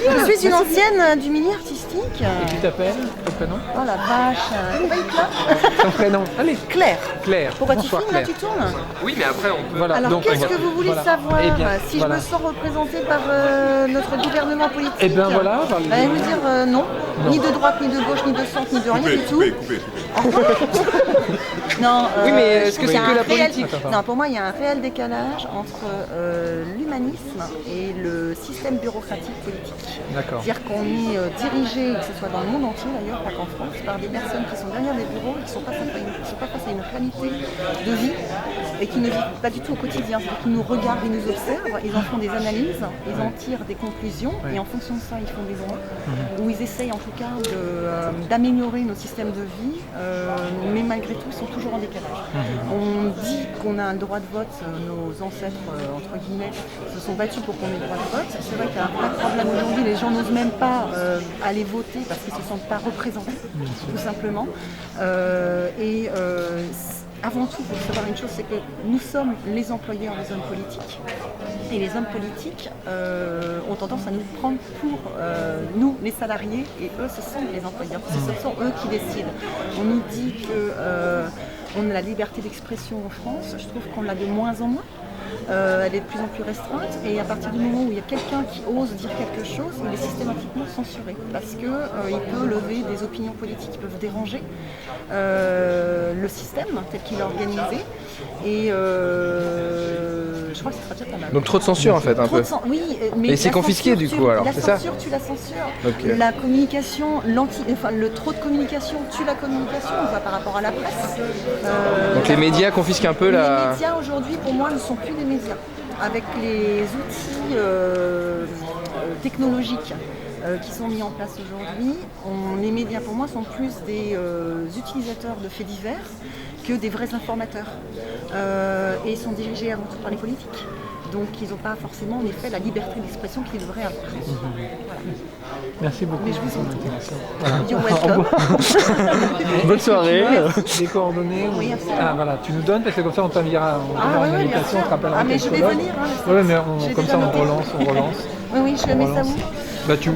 Je suis une ancienne du milieu artistique. Et tu t'appelles, ton prénom? Oh la vache. Ton prénom? Allez. Claire. Claire. Pourquoi tu Bonsoir, filmes là, Claire. tu tournes? Oui, mais après, on peut... Voilà, Alors donc, qu'est-ce que vous voulez voilà. savoir? Eh bien, si voilà. je me sens représentée par notre gouvernement politique? Eh bien voilà. Je veux dire non. Ni de droite, ni de gauche, ni de centre, ni de rien du tout. Non, Oui, mais est-ce que il y c'est a que un la réel- politique? Non, pour moi, il y a un réel décalage entre l'humanisme et le système bureaucratique politique. D'accord. C'est-à-dire qu'on est dirigé, que ce soit dans le monde entier d'ailleurs, pas qu'en France, par des personnes qui sont derrière des bureaux et qui ne sont pas face à une réalité de vie et qui ne vivent pas du tout au quotidien. C'est-à-dire qu'ils nous regardent, ils nous observent, ils en font des analyses, ils en tirent des conclusions et en fonction de ça, ils font des lois où ils essayent en tout cas d'améliorer nos systèmes de vie, mais malgré tout, ils sont toujours en décalage. On dit qu'on a un droit de vote, nos ancêtres, entre guillemets, se sont battus pour qu'on ait le droit de vote. C'est vrai qu'il y a un vrai problème aujourd'hui, les gens n'osent même pas aller voter parce qu'ils ne se sentent pas représentés, tout simplement. Avant tout, il faut savoir une chose, c'est que nous sommes les employeurs des hommes politiques. Et les hommes politiques ont tendance à nous prendre pour nous, les salariés, et eux, ce sont les employeurs. Ce sont eux qui décident. On nous dit qu'on a la liberté d'expression en France. Je trouve qu'on l'a de moins en moins. Elle est de plus en plus restreinte et à partir du moment où il y a quelqu'un qui ose dire quelque chose, il est systématiquement censuré parce qu'il peut lever des opinions politiques qui peuvent déranger le système tel qu'il est organisé et je crois que ce sera déjà pas mal. Donc trop de censure en fait, un peu. Oui, mais et c'est confisqué du coup alors, c'est ça? La censure tue la censure. Okay. La communication, le trop de communication tue la communication, on voit par rapport à la presse. Donc les médias confisquent un peu Les la... médias aujourd'hui pour moi ne sont plus des médias. Avec les outils technologiques qui sont mis en place aujourd'hui, les médias pour moi sont plus des utilisateurs de faits divers que des vrais informateurs. Et ils sont dirigés avant tout par les politiques. Donc ils n'ont pas forcément en effet la liberté d'expression qu'ils devraient avoir. Voilà. Merci beaucoup. Mais je vous en prie. Voilà. You're welcome. Bonne soirée. Des coordonnées. Oui, absolument. Ah voilà, tu nous donnes parce que comme ça on t'enverra une oui, bien invitation, on te sûr. rappellera. Ah, mais je vais venir. Hein, Oui, mais j'ai comme déjà ça on noté. relance. Oui, je vais mettre ça où? Bah, tu